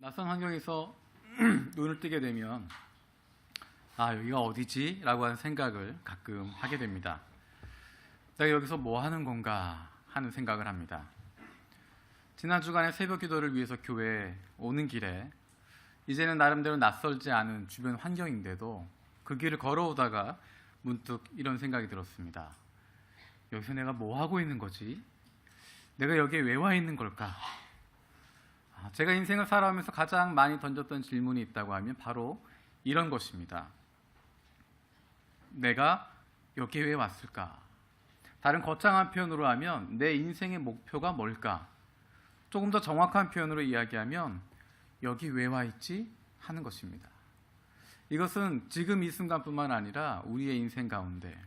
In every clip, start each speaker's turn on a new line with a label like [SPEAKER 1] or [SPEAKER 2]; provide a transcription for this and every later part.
[SPEAKER 1] 낯선 환경에서 눈을 뜨게 되면 여기가 어디지? 라고 하는 생각을 가끔 하게 됩니다. 내가 여기서 뭐 하는 건가 하는 생각을 합니다. 지난 주간에 새벽 기도를 위해서 교회에 오는 길에 이제는 나름대로 낯설지 않은 주변 환경인데도 그 길을 걸어오다가 문득 이런 생각이 들었습니다. 여기서 내가 뭐 하고 있는 거지? 내가 여기에 왜 와 있는 걸까? 제가 인생을 살아오면서 가장 많이 던졌던 질문이 있다고 하면 바로 이런 것입니다. 내가 여기에 왜 왔을까? 다른 거창한 표현으로 하면 내 인생의 목표가 뭘까? 조금 더 정확한 표현으로 이야기하면 여기 왜 와 있지? 하는 것입니다. 이것은 지금 이 순간뿐만 아니라 우리의 인생 가운데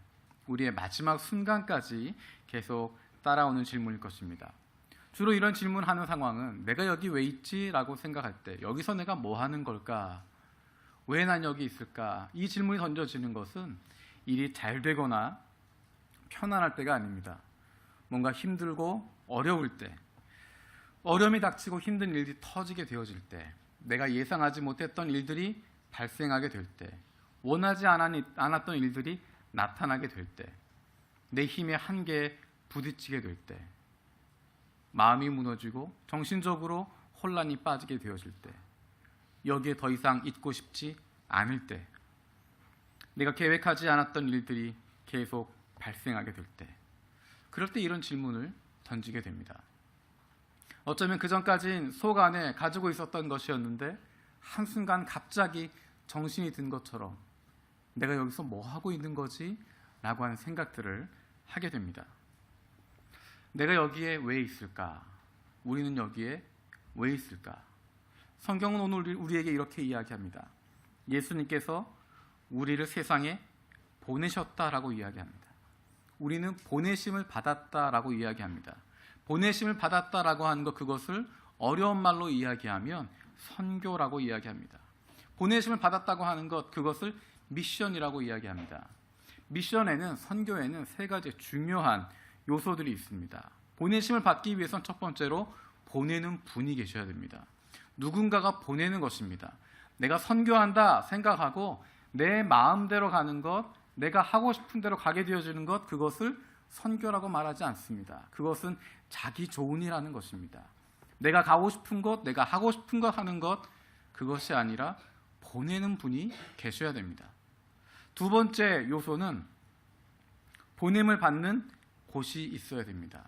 [SPEAKER 1] 우리의 마지막 순간까지 계속 따라오는 질문일 것입니다. 주로 이런 질문하는 상황은 내가 여기 왜 있지? 라고 생각할 때 여기서 내가 뭐 하는 걸까? 왜 난 여기 있을까? 이 질문이 던져지는 것은 일이 잘 되거나 편안할 때가 아닙니다. 뭔가 힘들고 어려울 때, 어려움이 닥치고 힘든 일이 터지게 되어질 때, 내가 예상하지 못했던 일들이 발생하게 될 때, 원하지 않았던 일들이 나타나게 될 때, 내 힘의 한계에 부딪히게 될 때, 마음이 무너지고 정신적으로 혼란이 빠지게 되어질 때, 여기에 더 이상 있고 싶지 않을 때, 내가 계획하지 않았던 일들이 계속 발생하게 될 때, 그럴 때 이런 질문을 던지게 됩니다. 어쩌면 그전까진 속 안에 가지고 있었던 것이었는데 한순간 갑자기 정신이 든 것처럼 내가 여기서 뭐 하고 있는 거지? 라고 하는 생각들을 하게 됩니다. 내가 여기에 왜 있을까? 우리는 여기에 왜 있을까? 성경은 오늘 우리에게 이렇게 이야기합니다. 예수님께서 우리를 세상에 보내셨다라고 이야기합니다. 우리는 보내심을 받았다라고 이야기합니다. 보내심을 받았다라고 하는 것, 그것을 어려운 말로 이야기하면 선교라고 이야기합니다. 보내심을 받았다고 하는 것, 그것을 미션이라고 이야기합니다. 미션에는, 선교에는 세 가지 중요한 요소들이 있습니다. 보내심을 받기 위해서는 첫 번째로 보내는 분이 계셔야 됩니다. 누군가가 보내는 것입니다. 내가 선교한다 생각하고 내 마음대로 가는 것, 내가 하고 싶은 대로 가게 되어지는 것, 그것을 선교라고 말하지 않습니다. 그것은 자기 좋은이라는 것입니다. 내가 가고 싶은 것, 내가 하고 싶은 것 하는 것, 그것이 아니라 보내는 분이 계셔야 됩니다. 두 번째 요소는 보냄을 받는 곳이 있어야 됩니다.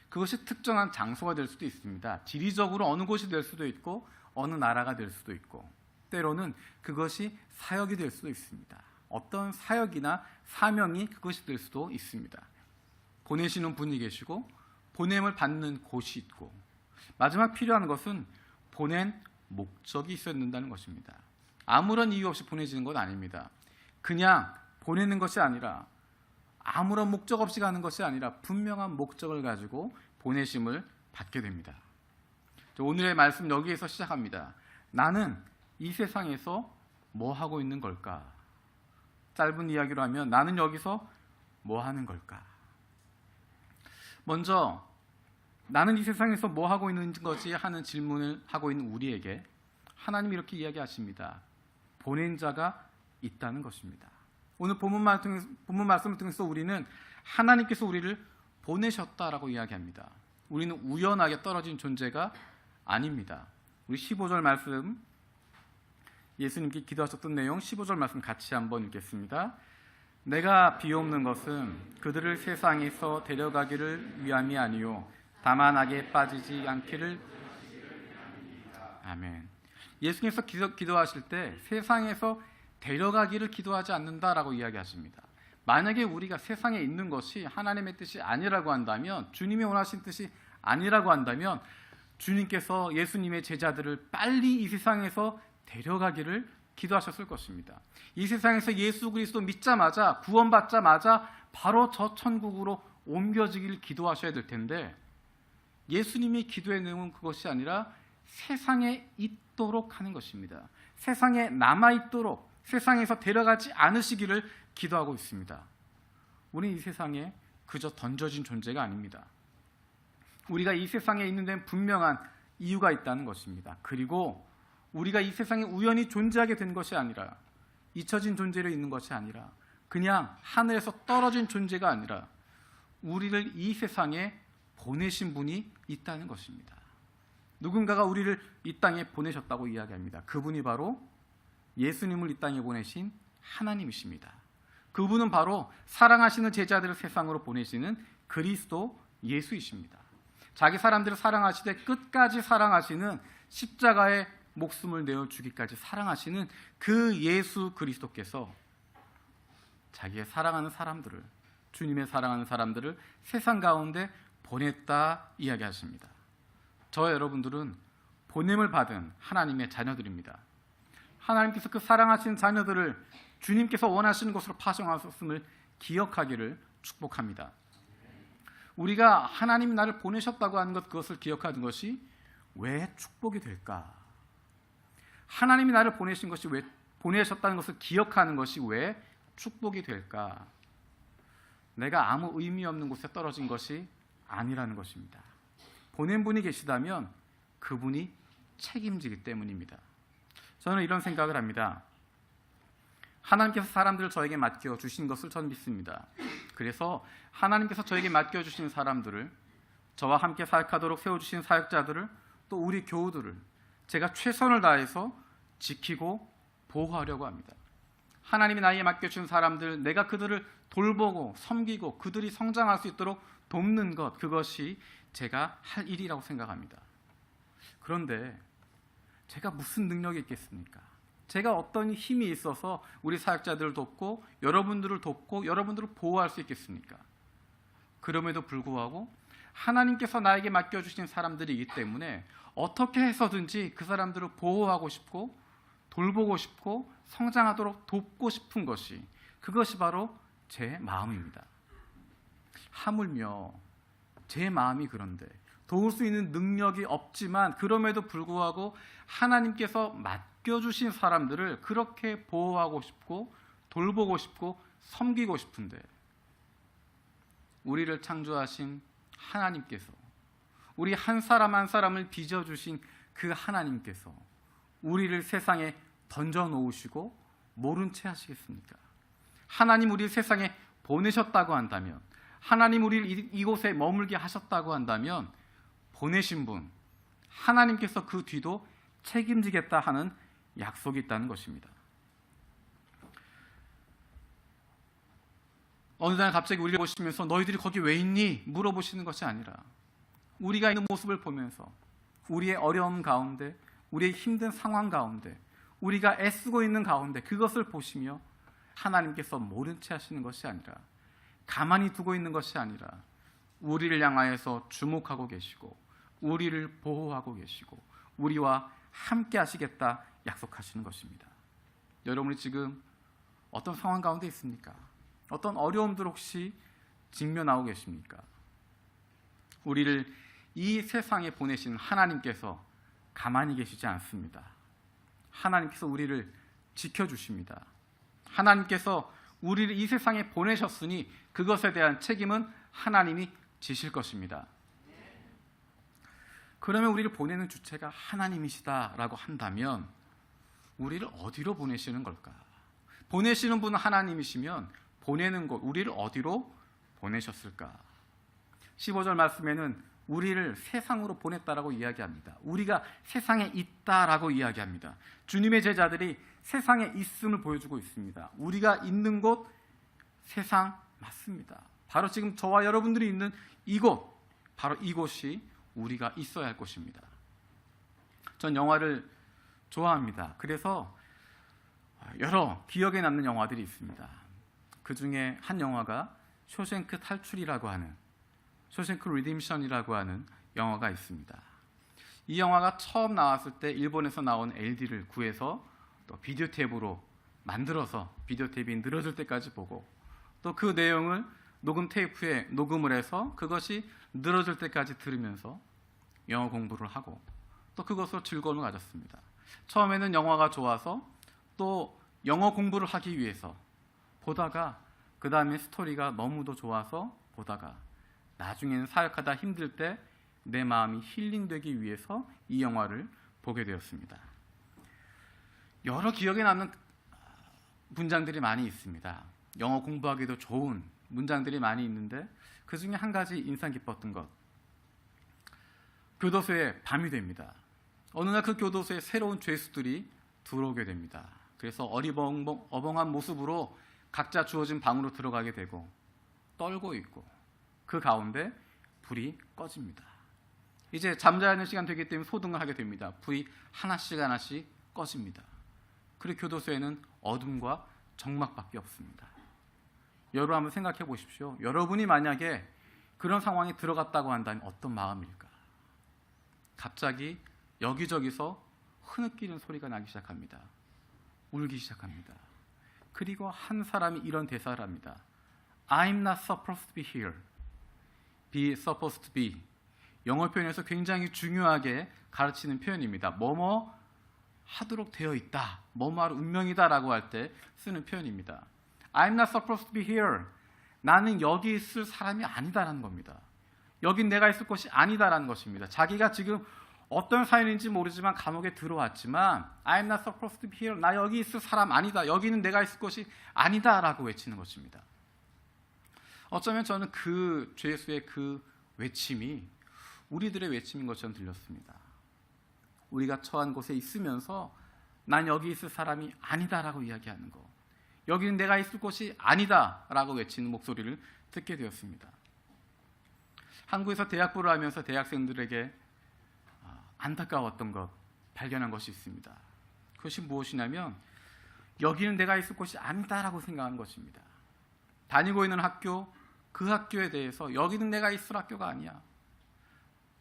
[SPEAKER 1] 그것이 특정한 장소가 될 수도 있습니다. 지리적으로 어느 곳이 될 수도 있고 어느 나라가 될 수도 있고, 때로는 그것이 사역이 될 수도 있습니다. 어떤 사역이나 사명이 그것이 될 수도 있습니다. 보내시는 분이 계시고 보냄을 받는 곳이 있고, 마지막 필요한 것은 보낸 목적이 있어야 된다는 것입니다. 아무런 이유 없이 보내지는 건 아닙니다. 그냥 보내는 것이 아니라, 아무런 목적 없이 가는 것이 아니라 분명한 목적을 가지고 보내심을 받게 됩니다. 오늘의 말씀 여기에서 시작합니다. 나는 이 세상에서 뭐 하고 있는 걸까? 짧은 이야기로 하면 나는 여기서 뭐 하는 걸까? 먼저 나는 이 세상에서 뭐 하고 있는 거지 하는 질문을 하고 있는 우리에게 하나님이 이렇게 이야기하십니다. 보낸 자가 있다는 것입니다. 오늘 본문 말씀을 통해서 우리는 하나님께서 우리를 보내셨다라고 이야기합니다. 우리는 우연하게 떨어진 존재가 아닙니다. 우리 15절 말씀, 예수님께 기도하셨던 내용 15절 말씀 같이 한번 읽겠습니다. 내가 비옵는 것은 그들을 세상에서 데려가기를 위함이 아니요 다만 악에 빠지지 않기를. 아멘. 예수님께서 기도하실 때 세상에서 데려가기를 기도하지 않는다라고 이야기하십니다. 만약에 우리가 세상에 있는 것이 하나님의 뜻이 아니라고 한다면, 주님이 원하신 뜻이 아니라고 한다면, 주님께서 예수님의 제자들을 빨리 이 세상에서 데려가기를 기도하셨을 것입니다. 이 세상에서 예수 그리스도 믿자마자, 구원받자마자 바로 저 천국으로 옮겨지기를 기도하셔야 될 텐데, 예수님이 기도의 내용은 그것이 아니라 세상에 있도록 하는 것입니다. 세상에 남아있도록, 세상에서 데려가지 않으시기를 기도하고 있습니다. 우리는 이 세상에 그저 던져진 존재가 아닙니다. 우리가 이 세상에 있는 데는 분명한 이유가 있다는 것입니다. 그리고 우리가 이 세상에 우연히 존재하게 된 것이 아니라, 잊혀진 존재로 있는 것이 아니라, 그냥 하늘에서 떨어진 존재가 아니라 우리를 이 세상에 보내신 분이 있다는 것입니다. 누군가가 우리를 이 땅에 보내셨다고 이야기합니다. 그분이 바로 예수님을 이 땅에 보내신 하나님이십니다. 그분은 바로 사랑하시는 제자들을 세상으로 보내시는 그리스도 예수이십니다. 자기 사람들을 사랑하시되 끝까지 사랑하시는, 십자가에 목숨을 내어주기까지 사랑하시는 그 예수 그리스도께서 자기의 사랑하는 사람들을, 주님의 사랑하는 사람들을 세상 가운데 보냈다 이야기하십니다. 저와 여러분들은 보냄을 받은 하나님의 자녀들입니다. 하나님께서 그 사랑하시는 자녀들을 주님께서 원하시는 곳으로 파송하셨음을 기억하기를 축복합니다. 우리가 하나님이 나를 보내셨다고 하는 것, 그것을 기억하는 것이 왜 축복이 될까? 하나님이 나를 보내신 것이 왜, 보내셨다는 것을 기억하는 것이 왜 축복이 될까? 내가 아무 의미 없는 곳에 떨어진 것이 아니라는 것입니다. 보낸 분이 계시다면 그분이 책임지기 때문입니다. 저는 이런 생각을 합니다. 하나님께서 사람들을 저에게 맡겨주신 것을 저는 믿습니다. 그래서 하나님께서 저에게 맡겨주신 사람들을, 저와 함께 사역하도록 세워주신 사역자들을, 또 우리 교우들을 제가 최선을 다해서 지키고 보호하려고 합니다. 하나님이 나에게 맡겨주신 사람들, 내가 그들을 돌보고 섬기고 그들이 성장할 수 있도록 돕는 것, 그것이 제가 할 일이라고 생각합니다. 그런데 제가 무슨 능력이 있겠습니까? 제가 어떤 힘이 있어서 우리 사역자들을 돕고 여러분들을 돕고 여러분들을 보호할 수 있겠습니까? 그럼에도 불구하고 하나님께서 나에게 맡겨주신 사람들이기 때문에 어떻게 해서든지 그 사람들을 보호하고 싶고 돌보고 싶고 성장하도록 돕고 싶은 것이, 그것이 바로 제 마음입니다. 하물며 제 마음이 그런데 도울 수 있는 능력이 없지만 그럼에도 불구하고 하나님께서 맡겨주신 사람들을 그렇게 보호하고 싶고 돌보고 싶고 섬기고 싶은데, 우리를 창조하신 하나님께서, 우리 한 사람 한 사람을 빚어주신 그 하나님께서 우리를 세상에 던져놓으시고 모른 채 하시겠습니까? 하나님 우리를 세상에 보내셨다고 한다면, 하나님 우리를 이곳에 머물게 하셨다고 한다면 보내신 분, 하나님께서 그 뒤도 책임지겠다 하는 약속이 있다는 것입니다. 어느 날 갑자기 우리를 보시면서 너희들이 거기 왜 있니? 물어보시는 것이 아니라 우리가 있는 모습을 보면서 우리의 어려움 가운데, 우리의 힘든 상황 가운데, 우리가 애쓰고 있는 가운데 그것을 보시며 하나님께서 모른 채 하시는 것이 아니라, 가만히 두고 있는 것이 아니라 우리를 향하여서 주목하고 계시고 우리를 보호하고 계시고 우리와 함께 하시겠다 약속하시는 것입니다. 여러분이 지금 어떤 상황 가운데 있습니까? 어떤 어려움들 혹시 직면하고 계십니까? 우리를 이 세상에 보내신 하나님께서 가만히 계시지 않습니다. 하나님께서 우리를 지켜주십니다. 하나님께서 우리를 이 세상에 보내셨으니 그것에 대한 책임은 하나님이 지실 것입니다. 그러면 우리를 보내는 주체가 하나님이시다라고 한다면 우리를 어디로 보내시는 걸까? 보내시는 분은 하나님이시면 보내는 곳, 우리를 어디로 보내셨을까? 15절 말씀에는 우리를 세상으로 보냈다라고 이야기합니다. 우리가 세상에 있다라고 이야기합니다. 주님의 제자들이 세상에 있음을 보여주고 있습니다. 우리가 있는 곳 세상 맞습니다. 바로 지금 저와 여러분들이 있는 이곳, 바로 이곳이 우리가 있어야 할 곳입니다. 전 영화를 좋아합니다. 그래서 여러 기억에 남는 영화들이 있습니다. 그 중에 한 영화가 쇼생크 탈출이라고 하는, 쇼생크 리뎀션이라고 하는 영화가 있습니다. 이 영화가 처음 나왔을 때 일본에서 나온 LD를 구해서 또 비디오 테이프로 만들어서 비디오 테이프가 늘어질 때까지 보고, 또 그 내용을 녹음 테이프에 녹음을 해서 그것이 늘어질 때까지 들으면서 영어 공부를 하고 또 그것으로 즐거움을 가졌습니다. 처음에는 영화가 좋아서 또 영어 공부를 하기 위해서 보다가, 그 다음에 스토리가 너무도 좋아서 보다가, 나중에는 사역하다 힘들 때 내 마음이 힐링되기 위해서 이 영화를 보게 되었습니다. 여러 기억에 남는 문장들이 많이 있습니다. 영어 공부하기도 좋은 문장들이 많이 있는데 그 중에 한 가지 인상 깊었던 것. 교도소에 밤이 됩니다. 어느 날 그 교도소에 새로운 죄수들이 들어오게 됩니다. 그래서 어리벙벙한 모습으로 각자 주어진 방으로 들어가게 되고 떨고 있고 그 가운데 불이 꺼집니다. 이제 잠자야 하는 시간 되기 때문에 소등을 하게 됩니다. 불이 하나씩 꺼집니다. 그리고 교도소에는 어둠과 적막밖에 없습니다. 여러분 한번 생각해 보십시오. 여러분이 만약에 그런 상황에 들어갔다고 한다면 어떤 마음일까? 갑자기 여기저기서 흐느끼는 소리가 나기 시작합니다. 울기 시작합니다. 그리고 한 사람이 이런 대사를 합니다. I'm not supposed to be here. Be supposed to be. 영어 표현에서 굉장히 중요하게 가르치는 표현입니다. 뭐뭐 하도록 되어 있다. 뭐뭐할 운명이다 라고 할 때 쓰는 표현입니다. I'm not supposed to be here. 나는 여기 있을 사람이 아니다라는 겁니다. 여긴 내가 있을 곳이 아니다라는 것입니다. 자기가 지금 어떤 사연인지 모르지만 감옥에 들어왔지만 I'm not supposed to be here. 나 여기 있을 사람 아니다. 여기는 내가 있을 곳이 아니다 라고 외치는 것입니다. 어쩌면 저는 그 죄수의 그 외침이 우리들의 외침인 것처럼 들렸습니다. 우리가 처한 곳에 있으면서 난 여기 있을 사람이 아니다라고 이야기하는 것. 여기는 내가 있을 곳이 아니다라고 외치는 목소리를 듣게 되었습니다. 한국에서 대학부를 하면서 대학생들에게 안타까웠던 것 발견한 것이 있습니다. 그것이 무엇이냐면 여기는 내가 있을 곳이 아니다라고 생각하는 것입니다. 다니고 있는 학교, 그 학교에 대해서 여기는 내가 있을 학교가 아니야.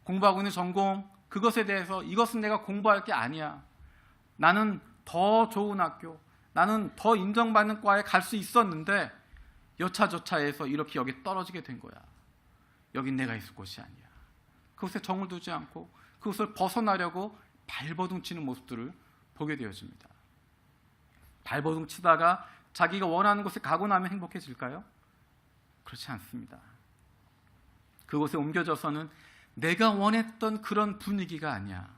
[SPEAKER 1] 공부하고 있는 전공, 그것에 대해서 이것은 내가 공부할 게 아니야. 나는 더 좋은 학교, 나는 더 인정받는 과에 갈 수 있었는데 여차저차해서 이렇게 여기 떨어지게 된 거야. 여긴 내가 있을 곳이 아니야. 그곳에 정을 두지 않고 그것을 벗어나려고 발버둥 치는 모습들을 보게 되어집니다. 발버둥 치다가 자기가 원하는 곳에 가고 나면 행복해질까요? 그렇지 않습니다. 그곳에 옮겨져서는 내가 원했던 그런 분위기가 아니야.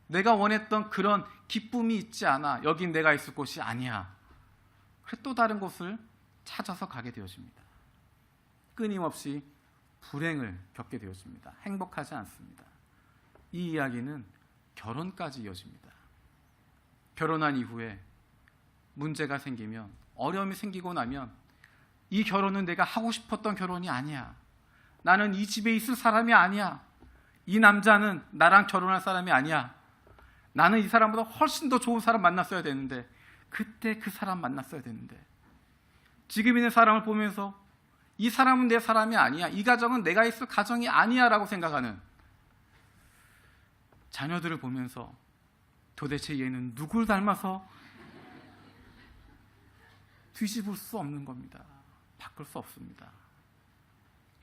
[SPEAKER 1] 내가 원했던 그런 기쁨이 있지 않아. 여긴 내가 있을 곳이 아니야. 그래서 또 다른 곳을 찾아서 가게 되어집니다. 끊임없이 불행을 겪게 되어집니다. 행복하지 않습니다. 이 이야기는 결혼까지 이어집니다. 결혼한 이후에 문제가 생기면, 어려움이 생기고 나면 이 결혼은 내가 하고 싶었던 결혼이 아니야. 나는 이 집에 있을 사람이 아니야. 이 남자는 나랑 결혼할 사람이 아니야. 나는 이 사람보다 훨씬 더 좋은 사람 만났어야 되는데, 그때 그 사람 만났어야 되는데, 지금 있는 사람을 보면서 이 사람은 내 사람이 아니야. 이 가정은 내가 있을 가정이 아니야 라고 생각하는 자녀들을 보면서 도대체 얘는 누굴 닮아서 뒤집을 수 없는 겁니다. 바꿀 수 없습니다.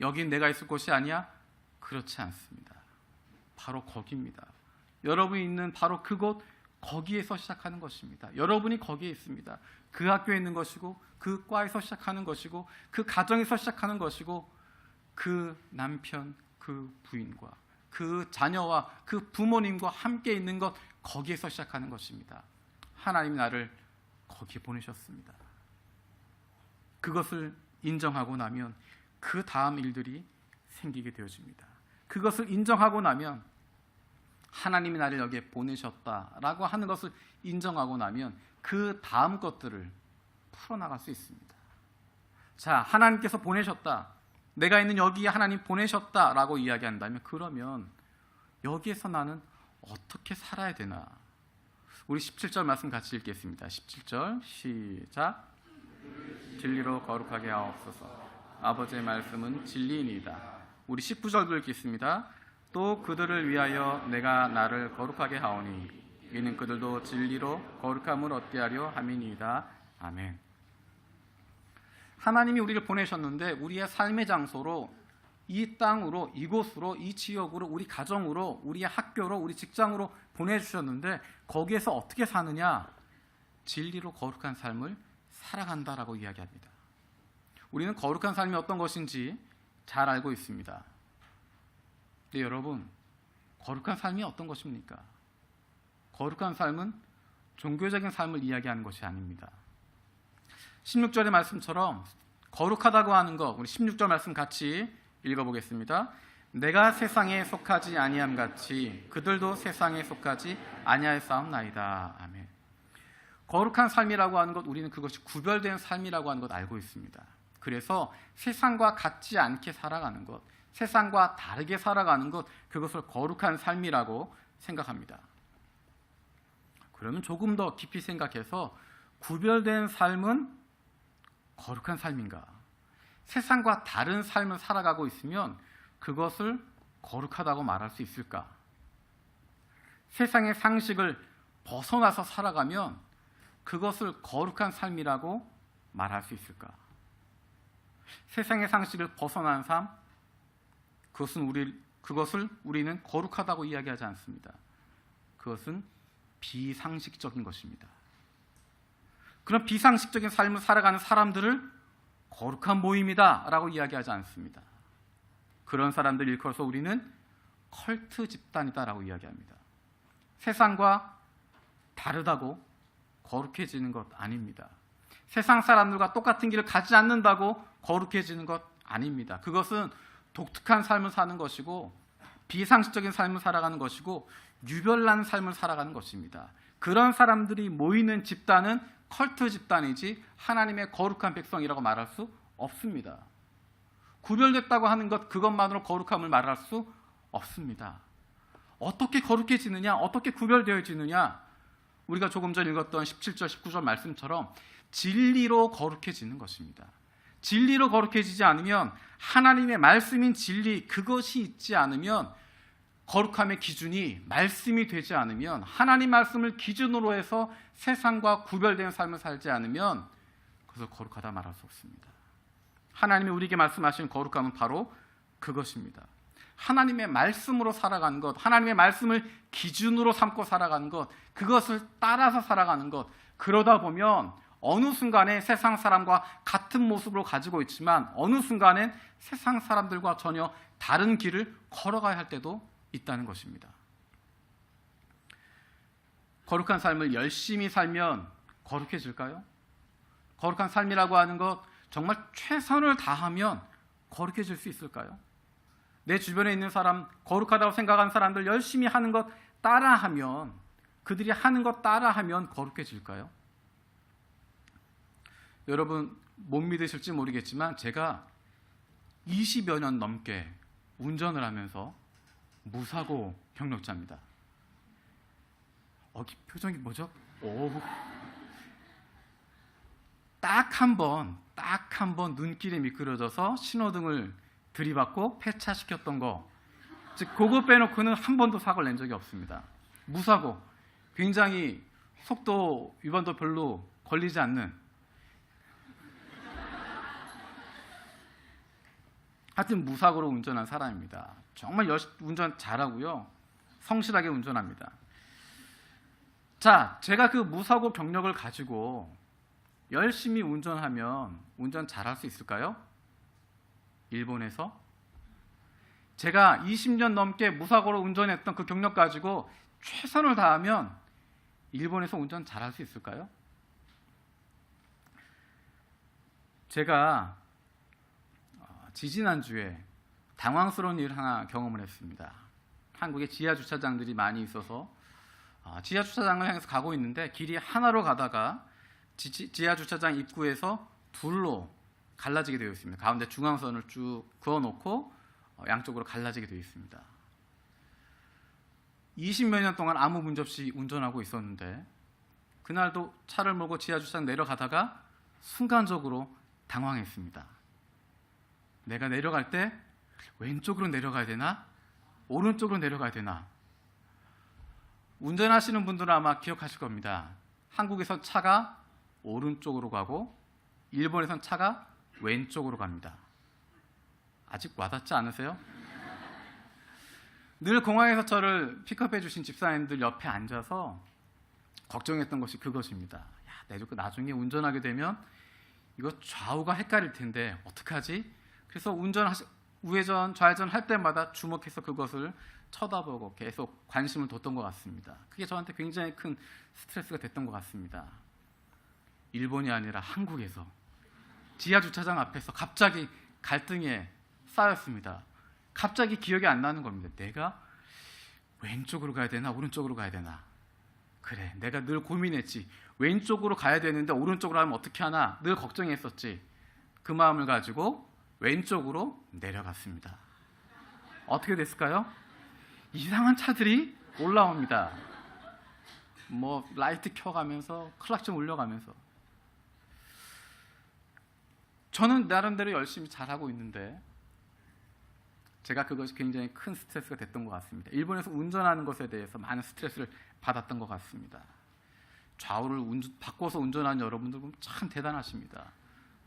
[SPEAKER 1] 여긴 내가 있을 곳이 아니야? 그렇지 않습니다. 바로 거기입니다. 여러분이 있는 바로 그곳, 거기에서 시작하는 것입니다. 여러분이 거기에 있습니다. 그 학교에 있는 것이고, 그 과에서 시작하는 것이고, 그 가정에서 시작하는 것이고, 그 남편, 그 부인과 그 자녀와 그 부모님과 함께 있는 것, 거기에서 시작하는 것입니다. 하나님이 나를 거기에 보내셨습니다. 그것을 인정하고 나면 그 다음 일들이 생기게 되어집니다. 그것을 인정하고 나면 하나님이 나를 여기에 보내셨다라고 하는 것을 인정하고 나면 그 다음 것들을 풀어나갈 수 있습니다. 자, 하나님께서 보내셨다. 내가 있는 여기에 하나님 보내셨다라고 이야기한다면, 그러면 여기에서 나는 어떻게 살아야 되나? 우리 17절 말씀 같이 읽겠습니다. 17절 시작. 진리로 거룩하게 하옵소서. 아버지의 말씀은 진리이니이다. 우리 19절도 읽겠습니다. 또 그들을 위하여 내가 나를 거룩하게 하오니 이는 그들도 진리로 거룩함을 얻게 하려 함이니이다. 아멘. 하나님이 우리를 보내셨는데 우리의 삶의 장소로, 이 땅으로, 이곳으로, 이 지역으로, 우리 가정으로, 우리의 학교로, 우리 직장으로 보내주셨는데 거기에서 어떻게 사느냐? 진리로 거룩한 삶을 살아간다라고 이야기합니다. 우리는 거룩한 삶이 어떤 것인지 잘 알고 있습니다. 근데 여러분, 거룩한 삶이 어떤 것입니까? 거룩한 삶은 종교적인 삶을 이야기하는 것이 아닙니다. 16절의 말씀처럼 거룩하다고 하는 것, 우리 16절 말씀 같이 읽어보겠습니다. 내가 세상에 속하지 아니함 같이 그들도 세상에 속하지 아니하였사옵나이다. 아멘. 거룩한 삶이라고 하는 것, 우리는 그것이 구별된 삶이라고 하는 것 알고 있습니다. 그래서 세상과 같지 않게 살아가는 것, 세상과 다르게 살아가는 것, 그것을 거룩한 삶이라고 생각합니다. 그러면 조금 더 깊이 생각해서 구별된 삶은 거룩한 삶인가? 세상과 다른 삶을 살아가고 있으면 그것을 거룩하다고 말할 수 있을까? 세상의 상식을 벗어나서 살아가면 그것을 거룩한 삶이라고 말할 수 있을까? 세상의 상식을 벗어난 삶, 그것을 우리는 거룩하다고 이야기하지 않습니다. 그것은 비상식적인 것입니다. 그런 비상식적인 삶을 살아가는 사람들을 거룩한 모임이다 라고 이야기하지 않습니다. 그런 사람들 일컬어서 우리는 컬트 집단이다 라고 이야기합니다. 세상과 다르다고 거룩해지는 것 아닙니다. 세상 사람들과 똑같은 길을 가지 않는다고 거룩해지는 것 아닙니다. 그것은 독특한 삶을 사는 것이고 비상식적인 삶을 살아가는 것이고 유별난 삶을 살아가는 것입니다. 그런 사람들이 모이는 집단은 컬트 집단이지 하나님의 거룩한 백성이라고 말할 수 없습니다. 구별됐다고 하는 것, 그것만으로 거룩함을 말할 수 없습니다. 어떻게 거룩해지느냐, 어떻게 구별되어지느냐, 우리가 조금 전 읽었던 17절, 19절 말씀처럼 진리로 거룩해지는 것입니다. 진리로 거룩해지지 않으면, 하나님의 말씀인 진리, 그것이 있지 않으면, 거룩함의 기준이 말씀이 되지 않으면, 하나님 말씀을 기준으로 해서 세상과 구별된 삶을 살지 않으면 그것을 거룩하다 말할 수 없습니다. 하나님이 우리에게 말씀하신 거룩함은 바로 그것입니다. 하나님의 말씀으로 살아가는 것, 하나님의 말씀을 기준으로 삼고 살아가는 것, 그것을 따라서 살아가는 것, 그러다 보면 어느 순간에 세상 사람과 같은 모습으로 가지고 있지만 어느 순간엔 세상 사람들과 전혀 다른 길을 걸어가야 할 때도 있다는 것입니다. 거룩한 삶을 열심히 살면 거룩해질까요? 거룩한 삶이라고 하는 것, 정말 최선을 다하면 거룩해질 수 있을까요? 내 주변에 있는 사람, 거룩하다고 생각하는 사람들 열심히 하는 것 따라하면, 그들이 하는 것 따라하면 거룩해질까요? 여러분 못 믿으실지 모르겠지만 제가 20여 년 넘게 운전을 하면서 무사고 경력자입니다. 표정이 뭐죠? 딱 한 번 눈길이 미끄러져서 신호등을 들이받고 폐차시켰던 거, 즉 그거 빼놓고는 한 번도 사고를 낸 적이 없습니다. 무사고, 굉장히 속도 위반도 별로 걸리지 않는, 하여튼 무사고로 운전한 사람입니다. 정말 운전 잘하고요, 성실하게 운전합니다. 자, 제가 그 무사고 경력을 가지고 열심히 운전하면 운전 잘할 수 있을까요? 일본에서? 제가 20년 넘게 무사고로 운전했던 그 경력 가지고 최선을 다하면 일본에서 운전 잘할 수 있을까요? 제가 지지난주에 당황스러운 일 하나 경험을 했습니다. 한국에 지하주차장들이 많이 있어서 지하주차장을 향해서 가고 있는데 길이 하나로 가다가 지하주차장 입구에서 둘로 갈라지게 되어 있습니다. 가운데 중앙선을 쭉 그어놓고 양쪽으로 갈라지게 되어 있습니다. 20몇 년 동안 아무 문제 없이 운전하고 있었는데 그날도 차를 몰고 지하주차장 내려가다가 순간적으로 당황했습니다. 내가 내려갈 때 왼쪽으로 내려가야 되나? 오른쪽으로 내려가야 되나? 운전하시는 분들은 아마 기억하실 겁니다. 한국에선 차가 오른쪽으로 가고 일본에선 차가 왼쪽으로 갑니다. 아직 와닿지 않으세요? 늘 공항에서 저를 픽업해 주신 집사님들 옆에 앉아서 걱정했던 것이 그것입니다. 야, 나중에 운전하게 되면 이거 좌우가 헷갈릴 텐데 어떡하지? 그래서 우회전, 좌회전 할 때마다 주목해서 그것을 쳐다보고 계속 관심을 뒀던 것 같습니다. 그게 저한테 굉장히 큰 스트레스가 됐던 것 같습니다. 일본이 아니라 한국에서 지하 주차장 앞에서 갑자기 갈등에 쌓였습니다. 갑자기 기억이 안 나는 겁니다. 내가 왼쪽으로 가야 되나 오른쪽으로 가야 되나. 그래, 내가 늘 고민했지. 왼쪽으로 가야 되는데 오른쪽으로 하면 어떻게 하나 늘 걱정했었지. 그 마음을 가지고 왼쪽으로 내려갔습니다. 어떻게 됐을까요? 이상한 차들이 올라옵니다. 뭐 라이트 켜가면서 클락션 울려가면서. 저는 나름대로 열심히 잘하고 있는데 제가 그것이 굉장히 큰 스트레스가 됐던 것 같습니다. 일본에서 운전하는 것에 대해서 많은 스트레스를 받았던 것 같습니다. 좌우를 바꿔서 운전하는 여러분들 보면 참 대단하십니다.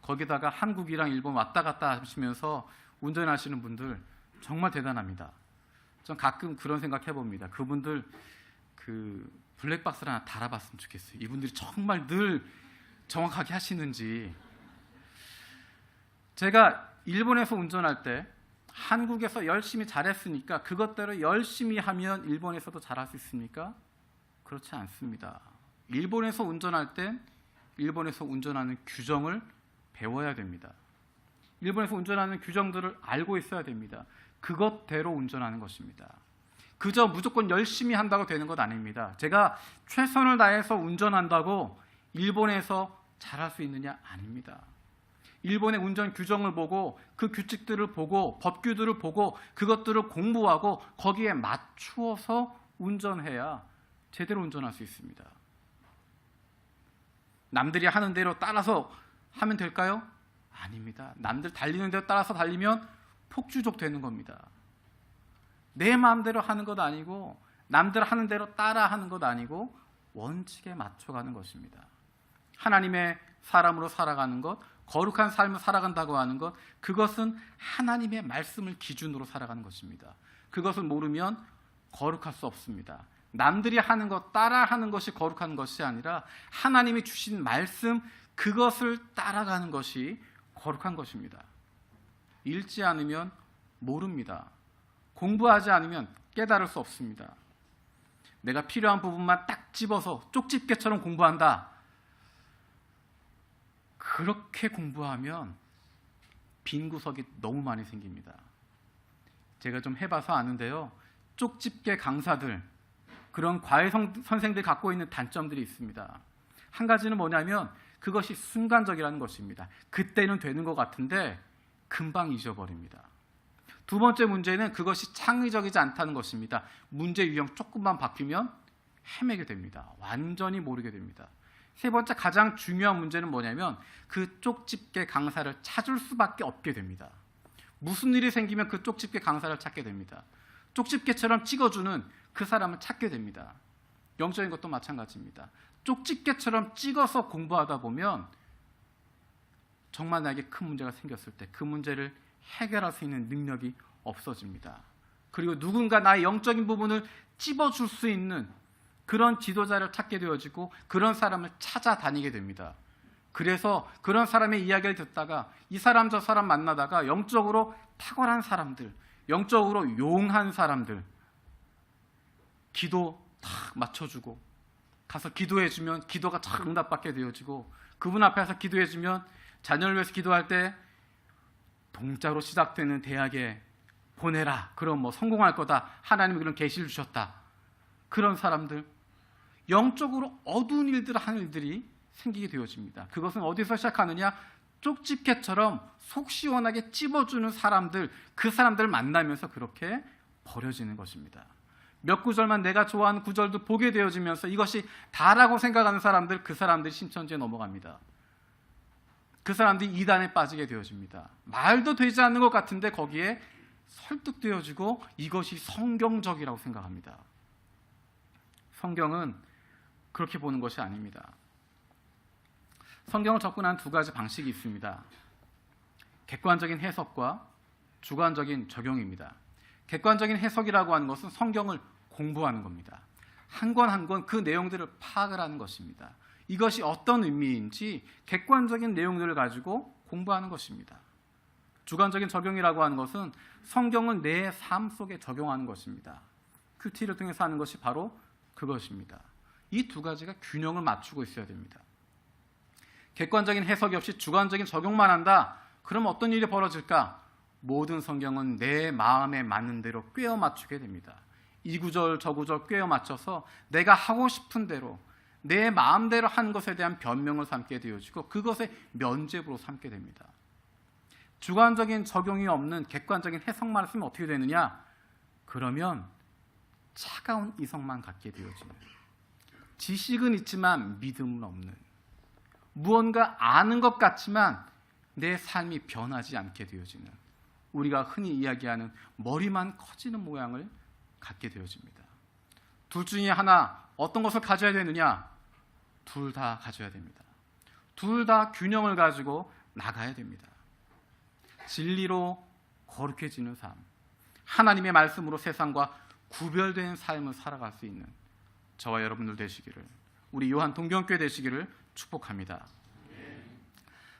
[SPEAKER 1] 거기다가 한국이랑 일본 왔다 갔다 하시면서 운전하시는 분들 정말 대단합니다. 전 가끔 그런 생각 해봅니다. 그분들 그 블랙박스를 하나 달아봤으면 좋겠어요. 이분들이 정말 늘 정확하게 하시는지. 제가 일본에서 운전할 때 한국에서 열심히 잘했으니까 그것대로 열심히 하면 일본에서도 잘할 수 있습니까? 그렇지 않습니다. 일본에서 운전할 땐 일본에서 운전하는 규정을 배워야 됩니다. 일본에서 운전하는 규정들을 알고 있어야 됩니다. 그것대로 운전하는 것입니다. 그저 무조건 열심히 한다고 되는 것 아닙니다. 제가 최선을 다해서 운전한다고 일본에서 잘할 수 있느냐? 아닙니다. 일본의 운전 규정을 보고 그 규칙들을 보고 법규들을 보고 그것들을 공부하고 거기에 맞추어서 운전해야 제대로 운전할 수 있습니다. 남들이 하는 대로 따라서 하면 될까요? 아닙니다. 남들 달리는 대로 따라서 달리면 폭주족 되는 겁니다. 내 마음대로 하는 것 아니고 남들 하는 대로 따라 하는 것 아니고 원칙에 맞춰가는 것입니다. 하나님의 사람으로 살아가는 것, 거룩한 삶을 살아간다고 하는 것, 그것은 하나님의 말씀을 기준으로 살아가는 것입니다. 그것을 모르면 거룩할 수 없습니다. 남들이 하는 것, 따라하는 것이 거룩한 것이 아니라 하나님이 주신 말씀, 그것을 따라가는 것이 거룩한 것입니다. 읽지 않으면 모릅니다. 공부하지 않으면 깨달을 수 없습니다. 내가 필요한 부분만 딱 집어서 쪽집게처럼 공부한다. 그렇게 공부하면 빈 구석이 너무 많이 생깁니다. 제가 좀 해봐서 아는데요. 쪽집게 강사들, 그런 과외 선생들이 갖고 있는 단점들이 있습니다. 한 가지는 뭐냐면 그것이 순간적이라는 것입니다. 그때는 되는 것 같은데 금방 잊어버립니다. 두 번째 문제는 그것이 창의적이지 않다는 것입니다. 문제 유형 조금만 바뀌면 헤매게 됩니다. 완전히 모르게 됩니다. 세 번째 가장 중요한 문제는 뭐냐면 그 쪽집게 강사를 찾을 수밖에 없게 됩니다. 무슨 일이 생기면 그 쪽집게 강사를 찾게 됩니다. 쪽집게처럼 찍어주는 그 사람을 찾게 됩니다. 영적인 것도 마찬가지입니다. 쪽집게처럼 찍어서 공부하다 보면 정말 나에게 큰 문제가 생겼을 때 그 문제를 해결할 수 있는 능력이 없어집니다. 그리고 누군가 나의 영적인 부분을 찝어줄 수 있는 그런 지도자를 찾게 되어지고 그런 사람을 찾아다니게 됩니다. 그래서 그런 사람의 이야기를 듣다가 이 사람 저 사람 만나다가 영적으로 탁월한 사람들, 영적으로 용한 사람들 기도 탁 맞춰주고 가서 기도해주면 기도가 탁 응답받게 되어지고 그분 앞에서 기도해주면 자녀를 위해서 기도할 때 동자로 시작되는 대학에 보내라. 그럼 뭐 성공할 거다. 하나님이 그런 계시를 주셨다. 그런 사람들, 영적으로 어두운 일들 하는 일들이 생기게 되어집니다. 그것은 어디서 시작하느냐? 쪽집게처럼 속 시원하게 찝어주는 사람들, 그 사람들을 만나면서 그렇게 버려지는 것입니다. 몇 구절만 내가 좋아하는 구절도 보게 되어지면서 이것이 다라고 생각하는 사람들, 그 사람들이 신천지에 넘어갑니다. 그 사람들이 이단에 빠지게 되어집니다. 말도 되지 않는 것 같은데 거기에 설득되어지고 이것이 성경적이라고 생각합니다. 성경은 그렇게 보는 것이 아닙니다. 성경을 접근하는 두 가지 방식이 있습니다. 객관적인 해석과 주관적인 적용입니다. 객관적인 해석이라고 하는 것은 성경을 공부하는 겁니다. 한 권 한 권 그 내용들을 파악을 하는 것입니다. 이것이 어떤 의미인지 객관적인 내용들을 가지고 공부하는 것입니다. 주관적인 적용이라고 하는 것은 성경은 내 삶 속에 적용하는 것입니다. 큐티를 통해서 하는 것이 바로 그것입니다. 이 두 가지가 균형을 맞추고 있어야 됩니다. 객관적인 해석이 없이 주관적인 적용만 한다. 그럼 어떤 일이 벌어질까? 모든 성경은 내 마음에 맞는 대로 꿰어 맞추게 됩니다. 이 구절 저 구절 꿰어 맞춰서 내가 하고 싶은 대로 내 마음대로 한 것에 대한 변명을 삼게 되어지고 그것의 면죄부로 삼게 됩니다. 주관적인 적용이 없는 객관적인 해석만 했으면 어떻게 되느냐? 그러면 차가운 이성만 갖게 되어지는, 지식은 있지만 믿음은 없는, 무언가 아는 것 같지만 내 삶이 변하지 않게 되어지는, 우리가 흔히 이야기하는 머리만 커지는 모양을 갖게 되어집니다. 둘 중에 하나, 어떤 것을 가져야 되느냐? 둘 다 가져야 됩니다. 둘 다 균형을 가지고 나가야 됩니다. 진리로 거룩해지는 삶, 하나님의 말씀으로 세상과 구별된 삶을 살아갈 수 있는 저와 여러분들 되시기를, 우리 요한 동경교회 되시기를 축복합니다.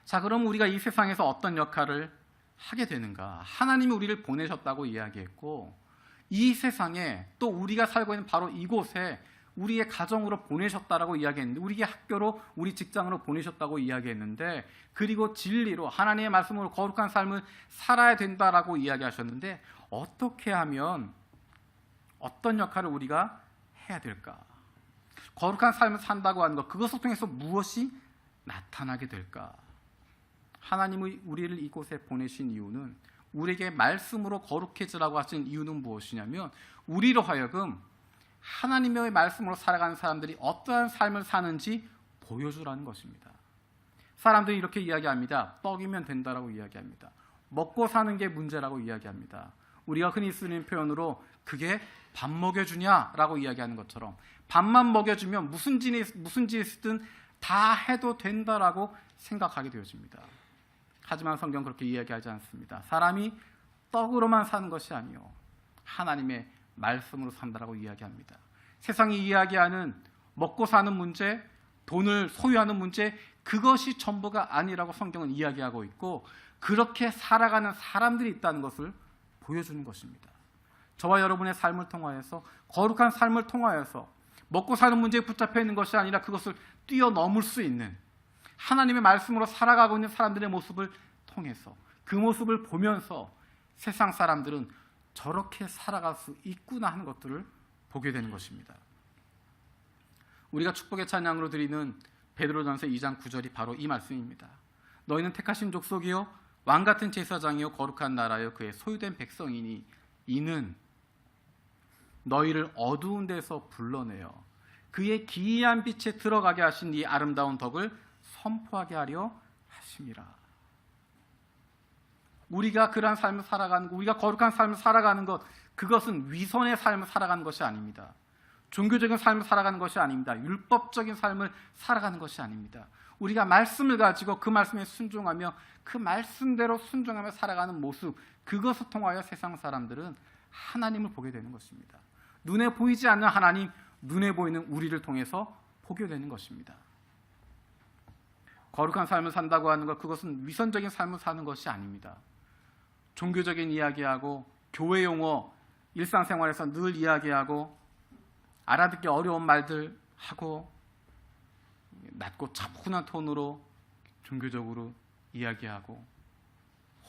[SPEAKER 1] 자, 그럼 우리가 이 세상에서 어떤 역할을 하게 되는가? 하나님이 우리를 보내셨다고 이야기했고, 이 세상에 또 우리가 살고 있는 바로 이곳에 우리의 가정으로 보내셨다라고 이야기했는데, 우리의 학교로, 우리 직장으로 보내셨다고 이야기했는데, 그리고 진리로 하나님의 말씀으로 거룩한 삶을 살아야 된다라고 이야기하셨는데, 어떻게 하면 어떤 역할을 우리가 해야 될까? 거룩한 삶을 산다고 하는 것, 그것을 통해서 무엇이 나타나게 될까? 하나님이 우리를 이곳에 보내신 이유는, 우리에게 말씀으로 거룩해지라고 하신 이유는 무엇이냐면, 우리로 하여금 하나님의 말씀으로 살아가는 사람들이 어떠한 삶을 사는지 보여주라는 것입니다. 사람들이 이렇게 이야기합니다. 떡이면 된다라고 이야기합니다. 먹고 사는 게 문제라고 이야기합니다. 우리가 흔히 쓰는 표현으로 그게 밥 먹여주냐라고 이야기하는 것처럼, 밥만 먹여주면 무슨 짓이든 다 해도 된다라고 생각하게 되어집니다. 하지만 성경 그렇게 이야기하지 않습니다. 사람이 떡으로만 사는 것이 아니요, 하나님의 말씀으로 산다라고 이야기합니다. 세상이 이야기하는 먹고 사는 문제, 돈을 소유하는 문제, 그것이 전부가 아니라고 성경은 이야기하고 있고, 그렇게 살아가는 사람들이 있다는 것을 보여주는 것입니다. 저와 여러분의 삶을 통하여서, 거룩한 삶을 통하여서 먹고 사는 문제에 붙잡혀 있는 것이 아니라 그것을 뛰어넘을 수 있는, 하나님의 말씀으로 살아가고 있는 사람들의 모습을 통해서, 그 모습을 보면서 세상 사람들은 저렇게 살아갈 수 있구나 하는 것들을 보게 되는 것입니다. 우리가 축복의 찬양으로 드리는 베드로전서 2장 9절이 바로 이 말씀입니다. 너희는 택하신 족속이요 왕같은 제사장이요 거룩한 나라요 그의 소유된 백성이니 이는 너희를 어두운 데서 불러내어 그의 기이한 빛에 들어가게 하신 이 아름다운 덕을 선포하게 하려 하심이라. 우리가 그러한 삶을 살아가는 것, 우리가 거룩한 삶을 살아가는 것, 그것은 위선의 삶을 살아가는 것이 아닙니다. 종교적인 삶을 살아가는 것이 아닙니다. 율법적인 삶을 살아가는 것이 아닙니다. 우리가 말씀을 가지고 그 말씀에 순종하며 그 말씀대로 순종하며 살아가는 모습, 그것을 통하여 세상 사람들은 하나님을 보게 되는 것입니다. 눈에 보이지 않는 하나님, 눈에 보이는 우리를 통해서 보게 되는 것입니다. 거룩한 삶을 산다고 하는 것, 그것은 위선적인 삶을 사는 것이 아닙니다. 종교적인 이야기하고 교회 용어, 일상생활에서 늘 이야기하고 알아듣기 어려운 말들 하고 낮고 차분한 톤으로 종교적으로 이야기하고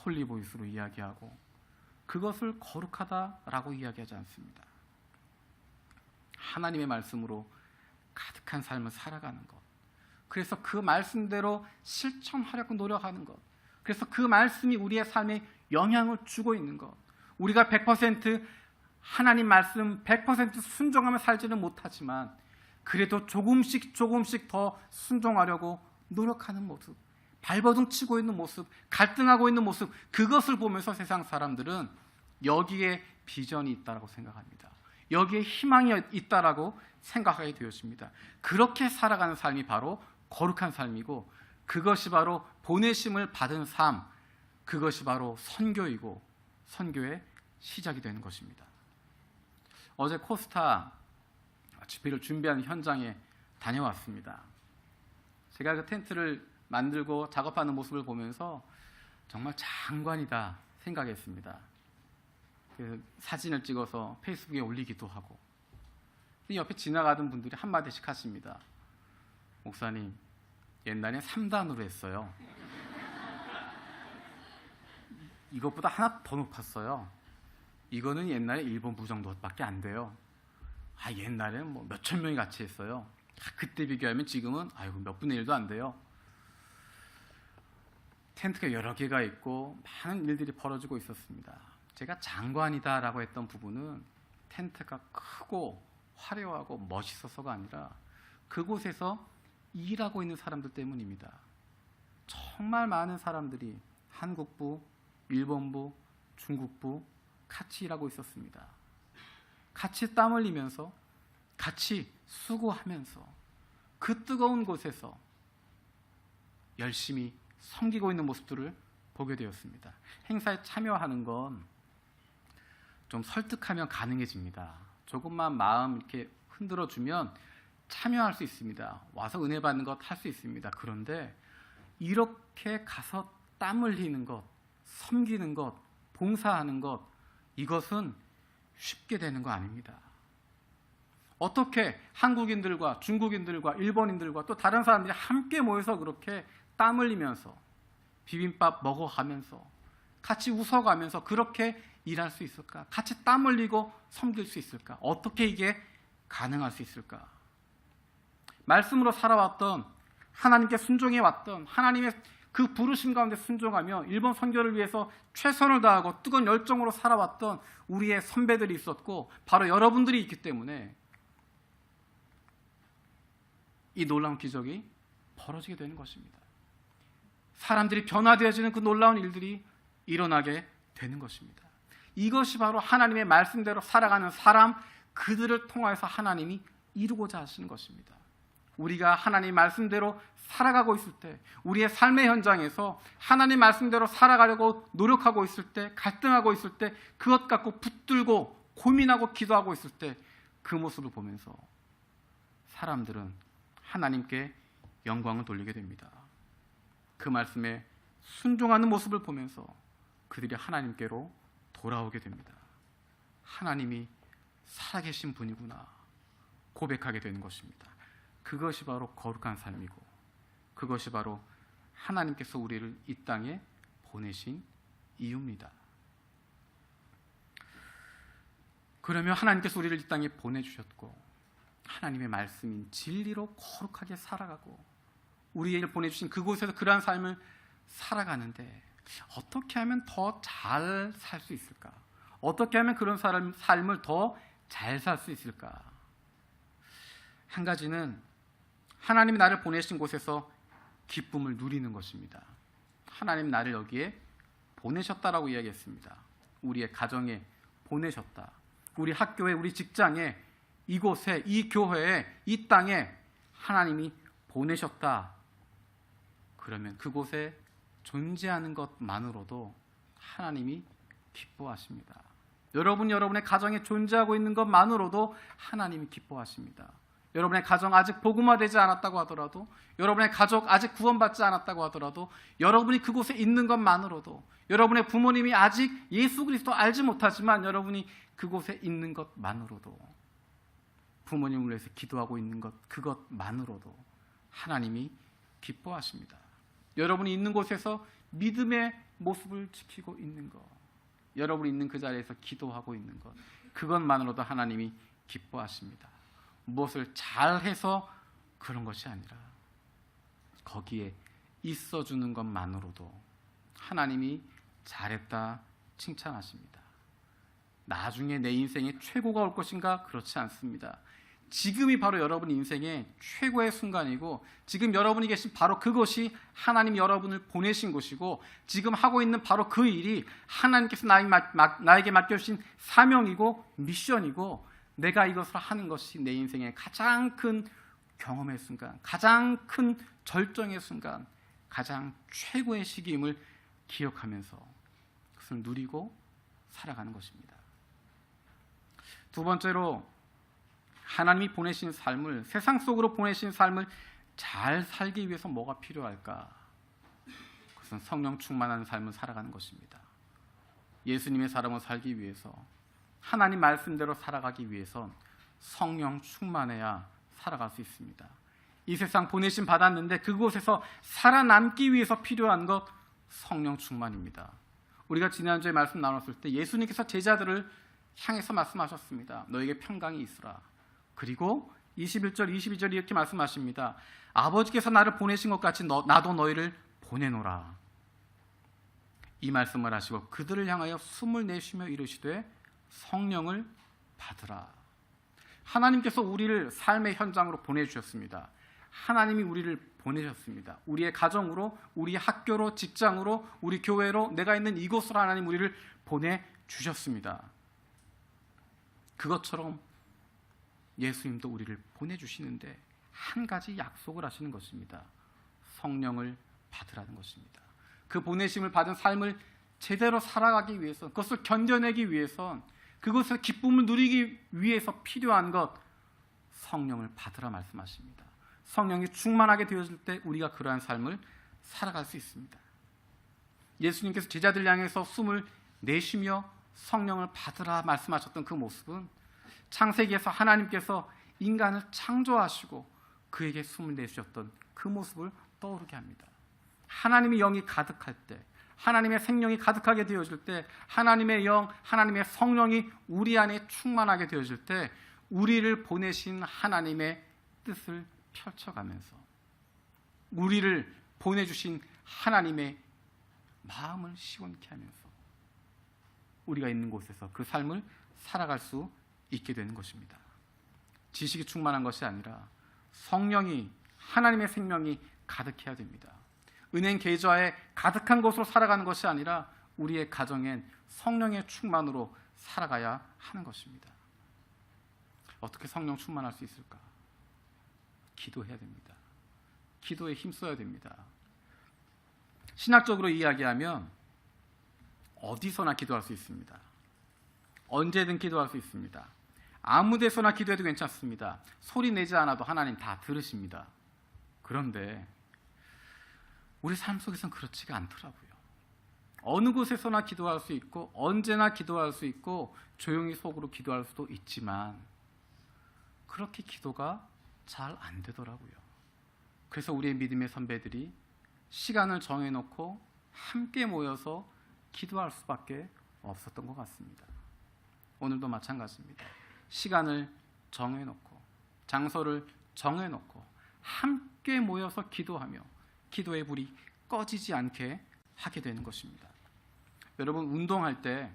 [SPEAKER 1] 홀리보이스로 이야기하고, 그것을 거룩하다라고 이야기하지 않습니다. 하나님의 말씀으로 가득한 삶을 살아가는 것, 그래서 그 말씀대로 실천하려고 노력하는 것, 그래서 그 말씀이 우리의 삶에 영향을 주고 있는 것, 우리가 100% 하나님 말씀 100% 순종하며 살지는 못하지만 그래도 조금씩 더 순종하려고 노력하는 모습, 발버둥 치고 있는 모습, 갈등하고 있는 모습, 그것을 보면서 세상 사람들은 여기에 비전이 있다라고 생각합니다. 여기에 희망이 있다라고 생각하게 되었습니다. 그렇게 살아가는 삶이 바로 거룩한 삶이고, 그것이 바로 보내심을 받은 삶, 그것이 바로 선교이고 선교의 시작이 되는 것입니다. 어제 코스타 집회를 준비하는 현장에 다녀왔습니다. 제가 그 텐트를 만들고 작업하는 모습을 보면서 정말 장관이다 생각했습니다. 그 사진을 찍어서 페이스북에 올리기도 하고, 옆에 지나가던 분들이 한마디씩 하십니다. 목사님, 옛날에 3단으로 했어요. 이것보다 하나 더 높았어요. 이거는 옛날에 1본부 정도밖에 안 돼요. 옛날에는 뭐 몇천 명이 같이 했어요. 그때 비교하면 지금은 몇 분의 1도 안 돼요. 텐트가 여러 개가 있고 많은 일들이 벌어지고 있었습니다. 제가 장관이다라고 했던 부분은 텐트가 크고 화려하고 멋있어서가 아니라 그곳에서 일하고 있는 사람들 때문입니다. 정말 많은 사람들이 한국부, 일본부, 중국부 같이 일하고 있었습니다. 같이 땀 흘리면서 같이 수고하면서 그 뜨거운 곳에서 열심히 섬기고 있는 모습들을 보게 되었습니다. 행사에 참여하는 건 좀 설득하면 가능해집니다. 조금만 마음 이렇게 흔들어주면 참여할 수 있습니다. 와서 은혜 받는 것 할 수 있습니다. 그런데 이렇게 가서 땀 흘리는 것, 섬기는 것, 봉사하는 것, 이것은 쉽게 되는 거 아닙니다. 어떻게 한국인들과 중국인들과 일본인들과 또 다른 사람들이 함께 모여서 그렇게 땀 흘리면서 비빔밥 먹어가면서 같이 웃어가면서 그렇게 일할 수 있을까? 같이 땀 흘리고 섬길 수 있을까? 어떻게 이게 가능할 수 있을까? 말씀으로 살아왔던, 하나님께 순종해왔던, 하나님의 그 부르심 가운데 순종하며 일본 선교를 위해서 최선을 다하고 뜨거운 열정으로 살아왔던 우리의 선배들이 있었고 바로 여러분들이 있기 때문에 이 놀라운 기적이 벌어지게 되는 것입니다. 사람들이 변화되어지는 그 놀라운 일들이 일어나게 되는 것입니다. 이것이 바로 하나님의 말씀대로 살아가는 사람, 그들을 통해서 하나님이 이루고자 하시는 것입니다. 우리가 하나님 말씀대로 살아가고 있을 때, 우리의 삶의 현장에서 하나님 말씀대로 살아가려고 노력하고 있을 때, 갈등하고 있을 때, 그것 갖고 붙들고 고민하고 기도하고 있을 때 그 모습을 보면서 사람들은 하나님께 영광을 돌리게 됩니다. 그 말씀에 순종하는 모습을 보면서 그들이 하나님께로 돌아오게 됩니다. 하나님이 살아계신 분이구나 고백하게 되는 것입니다. 그것이 바로 거룩한 삶이고 그것이 바로 하나님께서 우리를 이 땅에 보내신 이유입니다. 그러면 하나님께서 우리를 이 땅에 보내주셨고 하나님의 말씀인 진리로 거룩하게 살아가고 우리에게 보내주신 그곳에서 그러한 삶을 살아가는데 어떻게 하면 더 잘 살 수 있을까? 어떻게 하면 그런 삶을 더 잘 살 수 있을까? 한 가지는 하나님이 나를 보내신 곳에서 기쁨을 누리는 것입니다. 하나님 나를 여기에 보내셨다라고 이야기했습니다. 우리의 가정에 보내셨다. 우리 학교에, 우리 직장에, 이곳에, 이 교회에, 이 땅에 하나님이 보내셨다. 그러면 그곳에 존재하는 것만으로도 하나님이 기뻐하십니다. 여러분의 가정에 존재하고 있는 것만으로도 하나님이 기뻐하십니다. 여러분의 가정 아직 복음화되지 않았다고 하더라도, 여러분의 가족 아직 구원받지 않았다고 하더라도, 여러분이 그곳에 있는 것만으로도, 여러분의 부모님이 아직 예수 그리스도 알지 못하지만 여러분이 그곳에 있는 것만으로도, 부모님을 위해서 기도하고 있는 것, 그것만으로도 하나님이 기뻐하십니다. 여러분이 있는 곳에서 믿음의 모습을 지키고 있는 것, 여러분이 있는 그 자리에서 기도하고 있는 것, 그것만으로도 하나님이 기뻐하십니다. 무엇을 잘해서 그런 것이 아니라 거기에 있어주는 것만으로도 하나님이 잘했다 칭찬하십니다. 나중에 내 인생의 최고가 올 것인가? 그렇지 않습니다. 지금이 바로 여러분 인생의 최고의 순간이고 지금 여러분이 계신 바로 그것이 하나님이 여러분을 보내신 곳이고 지금 하고 있는 바로 그 일이 하나님께서 나에게 맡겨주신 사명이고 미션이고 내가 이것을 하는 것이 내 인생의 가장 큰 경험의 순간, 가장 큰 절정의 순간, 가장 최고의 시기임을 기억하면서 그것을 누리고 살아가는 것입니다. 두 번째로 하나님이 보내신 삶을, 세상 속으로 보내신 삶을 잘 살기 위해서 뭐가 필요할까? 그것은 성령 충만한 삶을 살아가는 것입니다. 예수님의 사람을 살기 위해서, 하나님 말씀대로 살아가기 위해선 성령 충만해야 살아갈 수 있습니다. 이 세상 보내심 받았는데 그곳에서 살아남기 위해서 필요한 것 성령 충만입니다. 우리가 지난주에 말씀 나눴을 때 예수님께서 제자들을 향해서 말씀하셨습니다. 너에게 평강이 있으라. 그리고 21절 22절 이렇게 말씀하십니다. 아버지께서 나를 보내신 것 같이 나도 너희를 보내노라. 이 말씀을 하시고 그들을 향하여 숨을 내쉬며 이르시되 성령을 받으라. 하나님께서 우리를 삶의 현장으로 보내주셨습니다. 하나님이 우리를 보내셨습니다. 우리의 가정으로, 우리 학교로, 직장으로, 우리 교회로, 내가 있는 이곳으로 하나님 우리를 보내주셨습니다. 그것처럼 예수님도 우리를 보내주시는데 한 가지 약속을 하시는 것입니다. 성령을 받으라는 것입니다. 그 보내심을 받은 삶을 제대로 살아가기 위해서, 그것을 견뎌내기 위해선, 그것의 기쁨을 누리기 위해서 필요한 것 성령을 받으라 말씀하십니다. 성령이 충만하게 되어질 때 우리가 그러한 삶을 살아갈 수 있습니다. 예수님께서 제자들 향해서 숨을 내쉬며 성령을 받으라 말씀하셨던 그 모습은 창세기에서 하나님께서 인간을 창조하시고 그에게 숨을 내쉬었던 그 모습을 떠오르게 합니다. 하나님의 영이 가득할 때, 하나님의 생명이 가득하게 되어질 때, 하나님의 영, 하나님의 성령이 우리 안에 충만하게 되어질 때 우리를 보내신 하나님의 뜻을 펼쳐가면서 우리를 보내주신 하나님의 마음을 시원케 하면서 우리가 있는 곳에서 그 삶을 살아갈 수 있게 되는 것입니다. 지식이 충만한 것이 아니라 성령이, 하나님의 생명이 가득해야 됩니다. 은행 계좌에 가득한 것으로 살아가는 것이 아니라 우리의 가정엔 성령의 충만으로 살아가야 하는 것입니다. 어떻게 성령 충만할 수 있을까? 기도해야 됩니다. 기도에 힘써야 됩니다. 신학적으로 이야기하면 어디서나 기도할 수 있습니다. 언제든 기도할 수 있습니다. 아무 데서나 기도해도 괜찮습니다. 소리 내지 않아도 하나님 다 들으십니다. 그런데 우리 삶 속에서는 그렇지가 않더라고요. 어느 곳에서나 기도할 수 있고 언제나 기도할 수 있고 조용히 속으로 기도할 수도 있지만 그렇게 기도가 잘 안 되더라고요. 그래서 우리의 믿음의 선배들이 시간을 정해놓고 함께 모여서 기도할 수밖에 없었던 것 같습니다. 오늘도 마찬가지입니다. 시간을 정해놓고 장소를 정해놓고 함께 모여서 기도하며 기도의 불이 꺼지지 않게 하게 되는 것입니다. 여러분, 운동할 때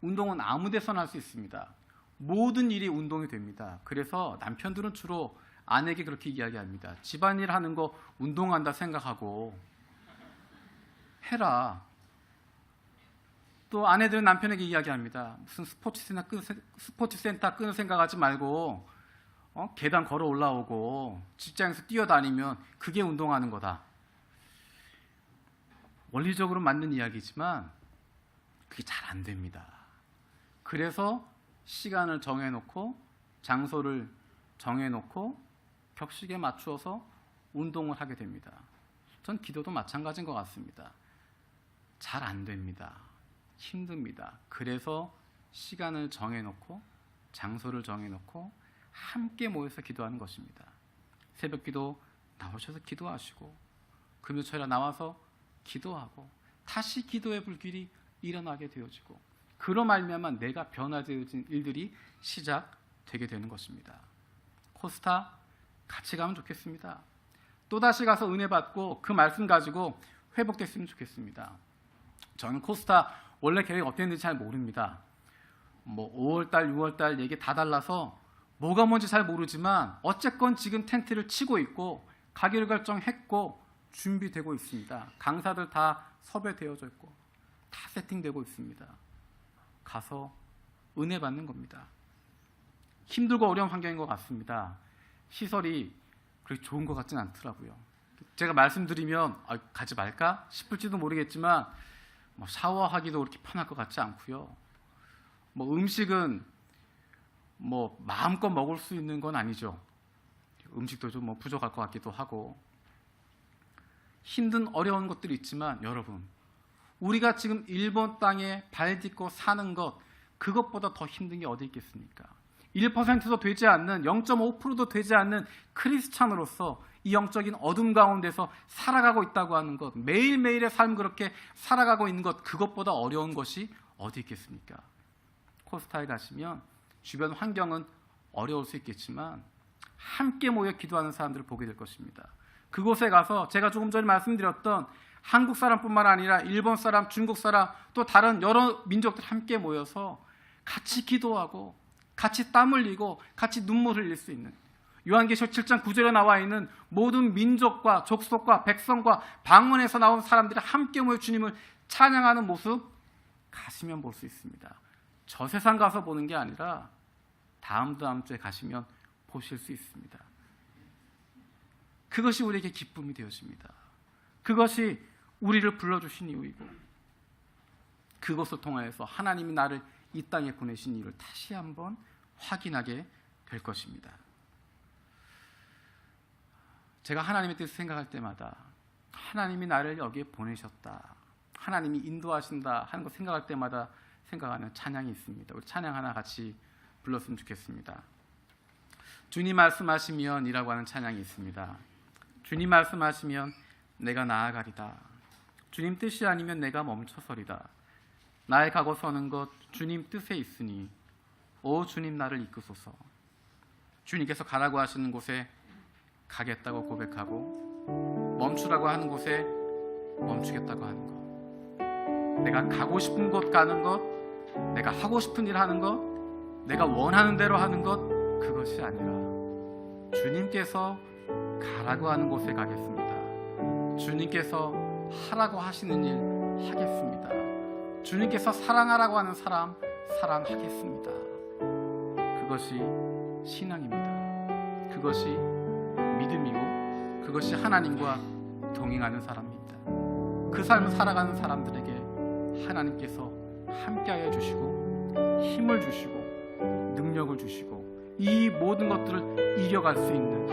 [SPEAKER 1] 운동은 아무 데서나 할 수 있습니다. 모든 일이 운동이 됩니다. 그래서 남편들은 주로 아내에게 그렇게 이야기합니다. 집안일 하는 거 운동한다 생각하고 해라. 또 아내들은 남편에게 이야기합니다. 무슨 스포츠센터 끊을 생각하지 말고 계단 걸어 올라오고 직장에서 뛰어다니면 그게 운동하는 거다. 원리적으로 맞는 이야기지만 그게 잘 안 됩니다. 그래서 시간을 정해놓고 장소를 정해놓고 격식에 맞추어서 운동을 하게 됩니다. 전 기도도 마찬가지인 것 같습니다. 잘 안 됩니다. 힘듭니다. 그래서 시간을 정해놓고 장소를 정해놓고 함께 모여서 기도하는 것입니다. 새벽 기도 나오셔서 기도하시고 금요철에 나와서 기도하고 다시 기도의 불길이 일어나게 되어지고 그로 말미암아 내가 변화되어진 일들이 시작되게 되는 것입니다. 코스타 같이 가면 좋겠습니다. 또다시 가서 은혜 받고 그 말씀 가지고 회복됐으면 좋겠습니다. 저는 코스타 원래 계획 어땠는지 잘 모릅니다. 5월달, 6월달 얘기 다 달라서 뭐가 뭔지 잘 모르지만 어쨌건 지금 텐트를 치고 있고 가기를 결정했고 준비되고 있습니다. 강사들 다 섭외되어져 있고 다 세팅되고 있습니다. 가서 은혜 받는 겁니다. 힘들고 어려운 환경인 것 같습니다. 시설이 그렇게 좋은 것 같진 않더라고요. 제가 말씀드리면 가지 말까 싶을지도 모르겠지만 샤워하기도 그렇게 편할 것 같지 않고요. 음식은 마음껏 먹을 수 있는 건 아니죠. 음식도 좀 부족할 것 같기도 하고 힘든 어려운 것들이 있지만 여러분, 우리가 지금 일본 땅에 발 딛고 사는 것 그것보다 더 힘든 게 어디 있겠습니까? 1%도 되지 않는 0.5%도 되지 않는 크리스찬으로서 이 영적인 어둠 가운데서 살아가고 있다고 하는 것, 매일매일의 삶 그렇게 살아가고 있는 것, 그것보다 어려운 것이 어디 있겠습니까? 코스타에 가시면 주변 환경은 어려울 수 있겠지만 함께 모여 기도하는 사람들을 보게 될 것입니다. 그곳에 가서 제가 조금 전에 말씀드렸던 한국 사람뿐만 아니라 일본 사람, 중국 사람, 또 다른 여러 민족들 함께 모여서 같이 기도하고 같이 땀 흘리고 같이 눈물 흘릴 수 있는, 요한계시록 7장 9절에 나와 있는 모든 민족과 족속과 백성과 방언에서 나온 사람들이 함께 모여 주님을 찬양하는 모습 가시면 볼 수 있습니다. 저 세상 가서 보는 게 아니라 다음 주에 가시면 보실 수 있습니다. 그것이 우리에게 기쁨이 되어집니다. 그것이 우리를 불러주신 이유이고, 그것을 통하여서 하나님이 나를 이 땅에 보내신 이유를 다시 한번 확인하게 될 것입니다. 제가 하나님의 뜻을 생각할 때마다 하나님이 나를 여기에 보내셨다, 하나님이 인도하신다 하는 것 생각할 때마다 생각하는 찬양이 있습니다. 우리 찬양 하나 같이 불렀으면 좋겠습니다. 주님 말씀하시면 이라고 하는 찬양이 있습니다. 주님 말씀하시면 내가 나아가리다. 주님 뜻이 아니면 내가 멈춰서리다. 나의 가고 서는 것 주님 뜻에 있으니 오 주님 나를 이끄소서. 주님께서 가라고 하시는 곳에 가겠다고 고백하고, 멈추라고 하는 곳에 멈추겠다고 하는 것, 내가 가고 싶은 곳 가는 것, 내가 하고 싶은 일 하는 것, 내가 원하는 대로 하는 것, 그것이 아니라 주님께서 가라고 하는 곳에 가겠습니다. 주님께서 하라고 하시는 일 하겠습니다. 주님께서 사랑하라고 하는 사람 사랑하겠습니다. 그것이 신앙입니다. 그것이 믿음이고, 그것이 하나님과 동행하는 사람입니다. 그 삶을 살아가는 사람들에게 하나님께서 함께하여 주시고 힘을 주시고 능력을 주시고 이 모든 것들을 이겨갈 수 있는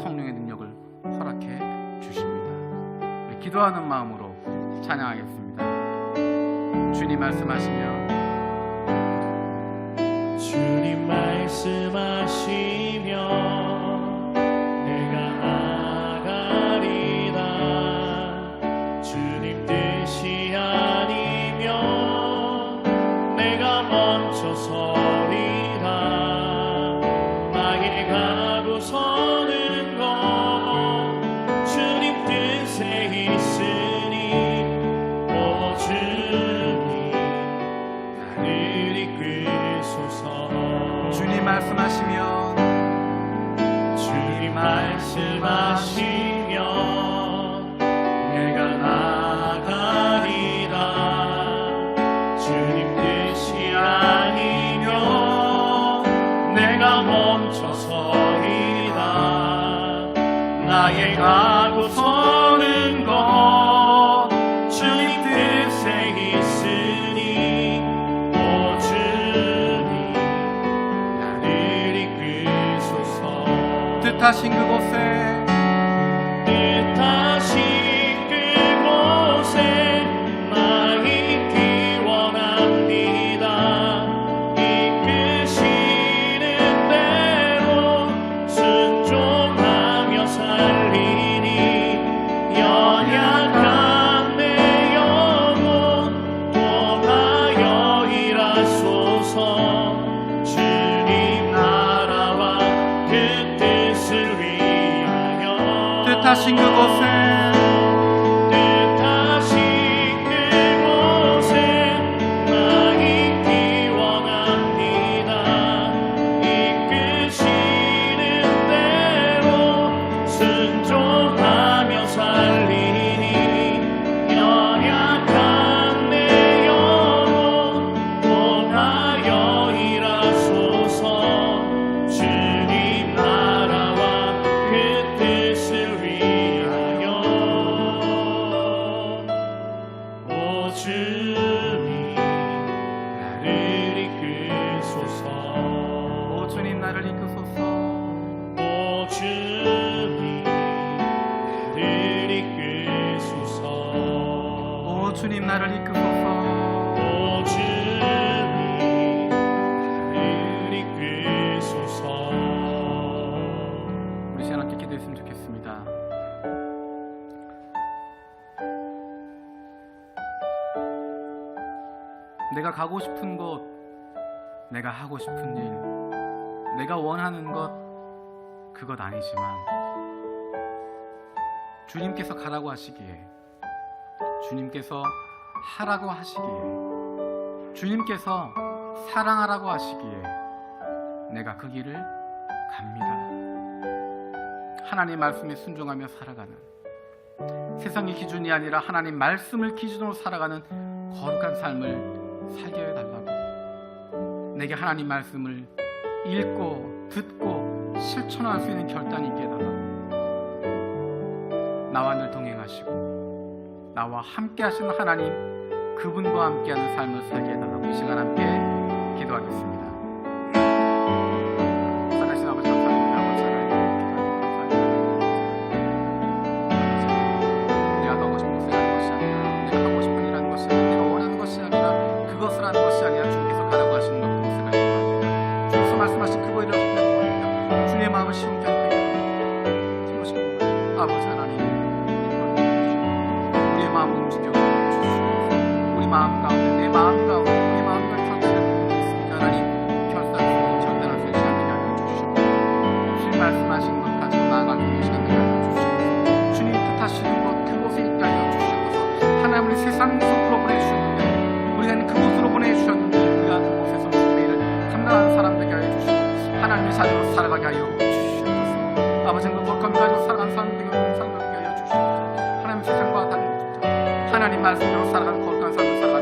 [SPEAKER 1] 성령의 능력을 허락해 주십니다. 우리 기도하는 마음으로 찬양하겠습니다. 주님 말씀하시면,
[SPEAKER 2] 주님 말씀하시면 내가 나아가리라. 주님 뜻이 아니면 내가 멈춰서리라. 나의 가고 서는 것 주님 뜻에 있으니 오 주님 나를 이끄소서.
[SPEAKER 1] 뜻하신 그곳에
[SPEAKER 2] 나 있기 원합니다. 이끄시는 대로 순종하며 살리니 연약한 내 영혼 통하여 일하소서. 주님 나라와 그 뜻을 위하여
[SPEAKER 1] 뜻하신 그곳에 주님 나를 이끄소서.
[SPEAKER 2] 오 주님 나를 이끄소서.
[SPEAKER 1] 내가 가고 싶은 곳, 내가 하고 싶은 일, 내가 원하는 것, 그것 아니지만 주님께서 가라고 하시기에, 주님께서 하라고 하시기에, 주님께서 사랑하라고 하시기에 내가 그 길을 갑니다. 하나님 말씀에 순종하며 살아가는, 세상의 기준이 아니라 하나님 말씀을 기준으로 살아가는 거룩한 삶을 살게 해달라고, 내게 하나님 말씀을 읽고 듣고 실천할 수 있는 결단이 있게 해달라고, 나와 늘 동행하시고 나와 함께 하시는 하나님, 그분과 함께하는 삶을 살게 해달라고 이 시간 함께 기도하겠습니다. 살아계신 아버지 감사합니다. 아버지 하나님 내가 하고 싶은 것을 하는 것이 아니라, 내가 하고 싶은 일하는 것이 아니라, 내가 원하는 것이 아니라, 그것을 하는 것이 아니라 주님께서 가라고 하시는 것으로 생각합니다. 주님께서 말씀하신 그거 일을 하는 겁니다. 주님의 마음을 시원케 하는 겁니다. 아버지 하나님, 우리의 마음을 움직여 주시옵소서. 우리 마음 가운데, 내 마음 가운데, 우리 마음과 결단을 있습니다. 하나님, 결단할 수 있는 시간 되게 하여 주시옵소서. 주님 말씀하신 것 가지고 나아갈 수 있는 시간 되게 하여 주시옵소서. 주님 뜻하시는 것, 그곳에 있게 하여 주시옵소서. 하나님, 우리 세상 속으로 보내주셨는데, 우리는 그곳으로 보내주셨는데, 우리가 그곳에서 주님의 일을 감당하는 사람 되게 하여 주시고, 하나님의 자녀로 살아가게 하여 주시옵소서. 아버지, 그 거룩함 가지고 살아가는 사람 되게 하여 주시옵소서. 하나님, 세상과 다른 곳부터 하나님 말씀대로 살아가는 거룩한 삶을 살아가는